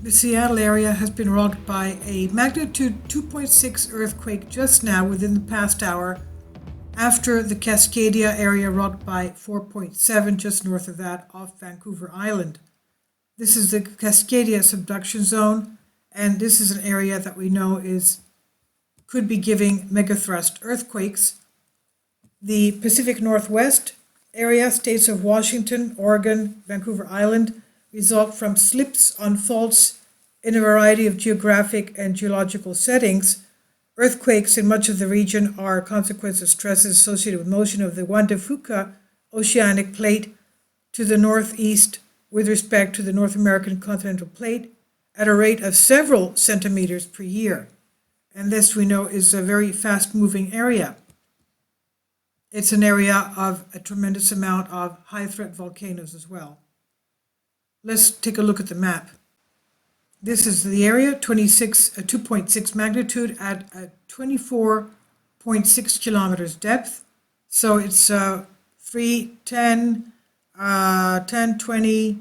The Seattle area has been rocked by a magnitude 2.6 earthquake just now within the past hour, after the Cascadia area rocked by 4.7 just north of that off Vancouver Island. This is the Cascadia subduction zone, and this is an area that we know could be giving megathrust earthquakes. The Pacific Northwest area, states of Washington, Oregon, Vancouver Island, result from slips on faults in a variety of geographic and geological settings. Earthquakes in much of the region are a consequence of stresses associated with motion of the Juan de Fuca oceanic plate to the northeast with respect to the North American continental plate at a rate of several centimeters per year. And this, we know, is a very fast-moving area. It's an area of a tremendous amount of high-threat volcanoes as well. Let's take a look at the map. This is the area, 2.6 magnitude at a 24.6 kilometers depth. So it's 3, 10, 10, 20,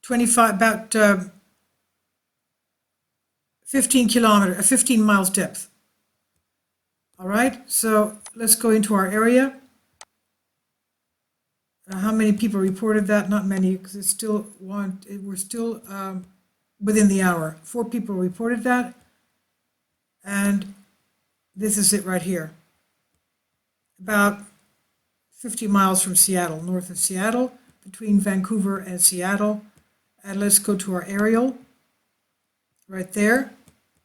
25, about 15 miles depth. All right, so let's go into our area. How many people reported that? Not many, because we're still within the hour. 4 people reported that, and this is it right here. About 50 miles from Seattle, north of Seattle, between Vancouver and Seattle. And let's go to our aerial, right there,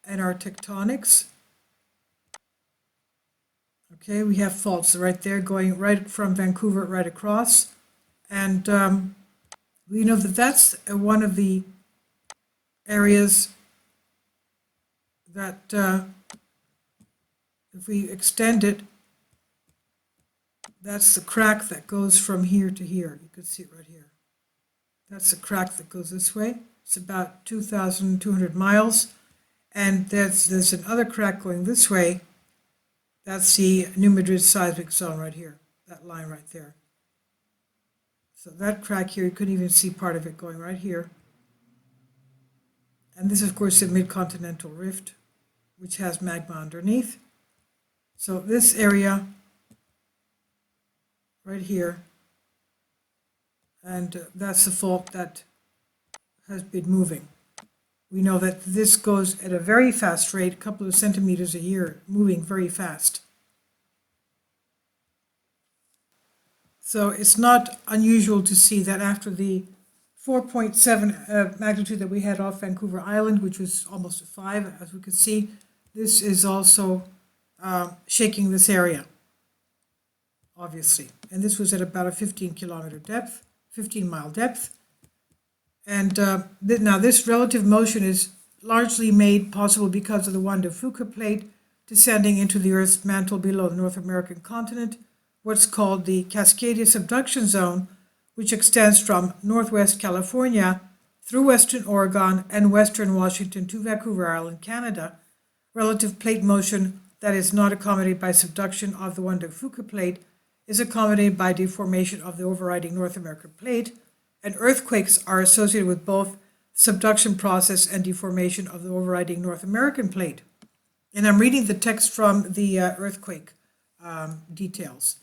and our tectonics. Okay, we have faults right there going right from Vancouver right across. And we know that that's one of the areas that if we extend it, that's the crack that goes from here to here. You can see it right here. That's the crack that goes this way. It's about 2,200 miles. And there's another crack going this way. That's the New Madrid seismic zone right here, that line right there. So that crack here, you couldn't even see part of it going right here. And this, of course, is the mid-continental rift, which has magma underneath. So this area right here, and that's the fault that has been moving. We know that this goes at a very fast rate, a couple of centimeters a year, moving very fast. So it's not unusual to see that after the 4.7 magnitude that we had off Vancouver Island, which was almost a 5, as we could see, this is also shaking this area, obviously. And this was at about a 15-kilometer depth, 15-mile depth. And now this relative motion is largely made possible because of the Juan de Fuca plate descending into the Earth's mantle below the North American continent, what's called the Cascadia subduction zone, which extends from northwest California through western Oregon and western Washington to Vancouver Island, Canada. Relative plate motion that is not accommodated by subduction of the Juan de Fuca plate is accommodated by deformation of the overriding North American plate, and earthquakes are associated with both subduction process and deformation of the overriding North American plate. And I'm reading the text from the earthquake details.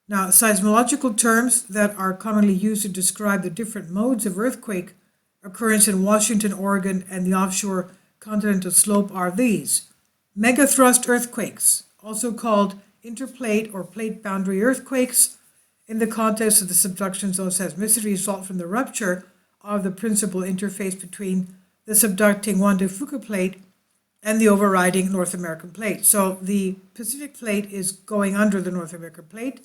Now, seismological terms that are commonly used to describe the different modes of earthquake occurrence in Washington, Oregon, and the offshore continental slope are these: megathrust earthquakes, also called interplate or plate boundary earthquakes, in the context of the subduction zone seismicity, result from the rupture of the principal interface between the subducting Juan de Fuca plate and the overriding North American plate. So the Pacific plate is going under the North American plate.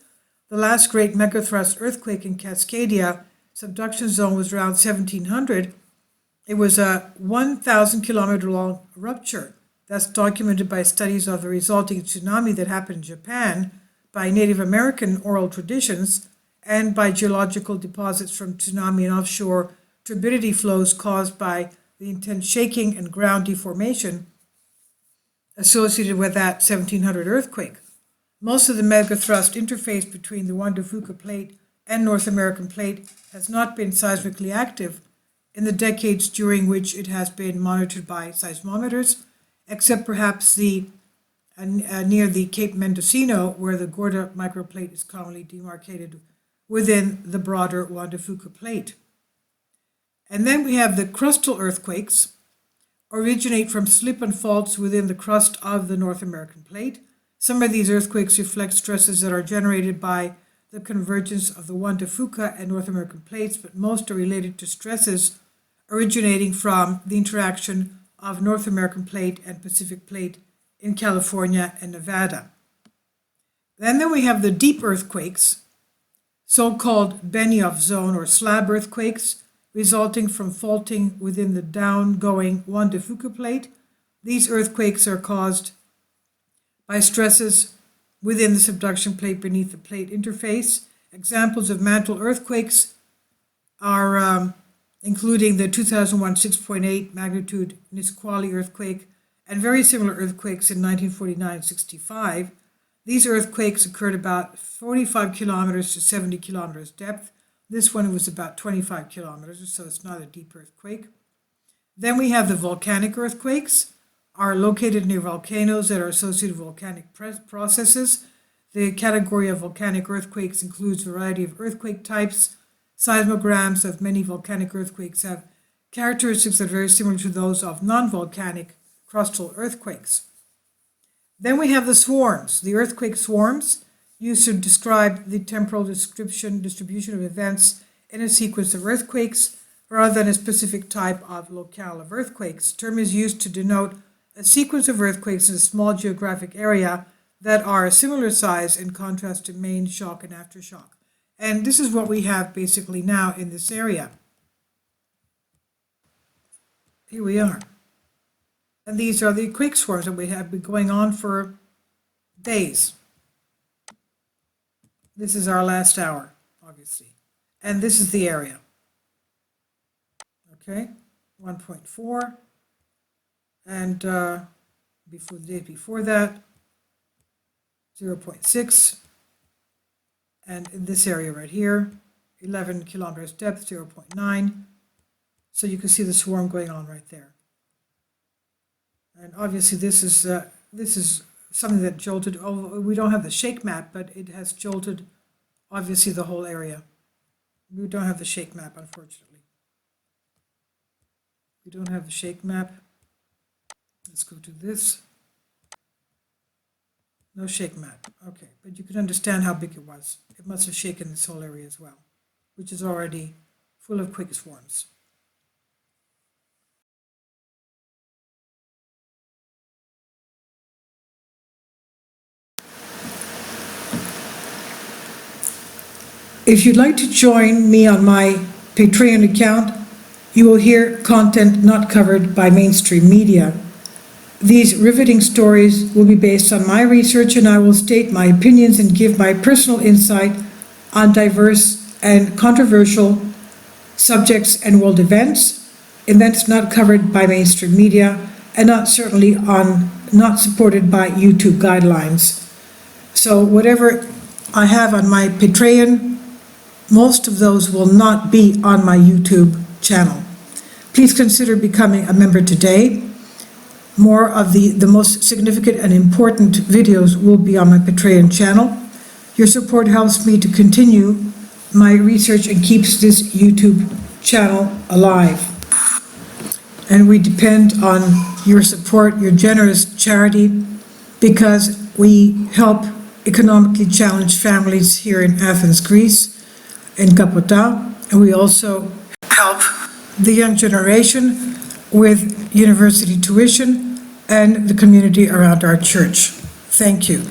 The last great megathrust earthquake in Cascadia subduction zone was around 1700. It was a 1,000-kilometer long rupture. That's documented by studies of the resulting tsunami that happened in Japan, by Native American oral traditions, and by geological deposits from tsunami and offshore turbidity flows caused by the intense shaking and ground deformation associated with that 1700 earthquake. Most of the megathrust interface between the Juan de Fuca plate and North American plate has not been seismically active in the decades during which it has been monitored by seismometers, except perhaps near the Cape Mendocino, where the Gorda microplate is commonly demarcated within the broader Juan de Fuca plate. And then we have the crustal earthquakes, originate from slip and faults within the crust of the North American plate. Some of these earthquakes reflect stresses that are generated by the convergence of the Juan de Fuca and North American plates, but most are related to stresses originating from the interaction of North American plate and Pacific plate in California and Nevada. Then we have the deep earthquakes, so-called Benioff zone or slab earthquakes, resulting from faulting within the down-going Juan de Fuca plate. These earthquakes are caused by stresses within the subduction plate beneath the plate interface. Examples of mantle earthquakes are including the 2001 6.8 magnitude Nisqually earthquake and very similar earthquakes in 1949-65. These earthquakes occurred about 45 kilometers to 70 kilometers depth. This one was about 25 kilometers, so it's not a deep earthquake. Then we have the volcanic earthquakes, are located near volcanoes that are associated with volcanic processes. The category of volcanic earthquakes includes a variety of earthquake types. Seismograms of many volcanic earthquakes have characteristics that are very similar to those of non-volcanic crustal earthquakes. Then we have the swarms, the earthquake swarms, used to describe the temporal distribution of events in a sequence of earthquakes rather than a specific type of locale of earthquakes. The term is used to denote a sequence of earthquakes in a small geographic area that are a similar size in contrast to main shock and aftershock. And this is what we have basically now in this area. Here we are. And these are the quake swarms that we have been going on for days. This is our last hour, obviously. And this is the area. Okay, 1.4. And before the day before that, 0.6. And in this area right here, 11 kilometers depth, 0.9. So you can see the swarm going on right there. And obviously this is something that jolted, we don't have the shake map, but it has jolted obviously the whole area. We don't have the shake map, unfortunately. We don't have the shake map. Let's go to this. No shake map. Okay, but you can understand how big it was. It must have shaken this whole area as well, which is already full of quake swarms. If you'd like to join me on my Patreon account, you will hear content not covered by mainstream media. These riveting stories will be based on my research, and I will state my opinions and give my personal insight on diverse and controversial subjects and world events not covered by mainstream media, and not supported by YouTube guidelines. So whatever I have on my Patreon, most of those will not be on my YouTube channel. Please consider becoming a member today. More of the most significant and important videos will be on my Patreon channel. Your support helps me to continue my research and keeps this YouTube channel alive. And we depend on your support, your generous charity, because we help economically challenged families here in Athens, Greece, in Kapota, and we also help the young generation with university tuition and the community around our church. Thank you.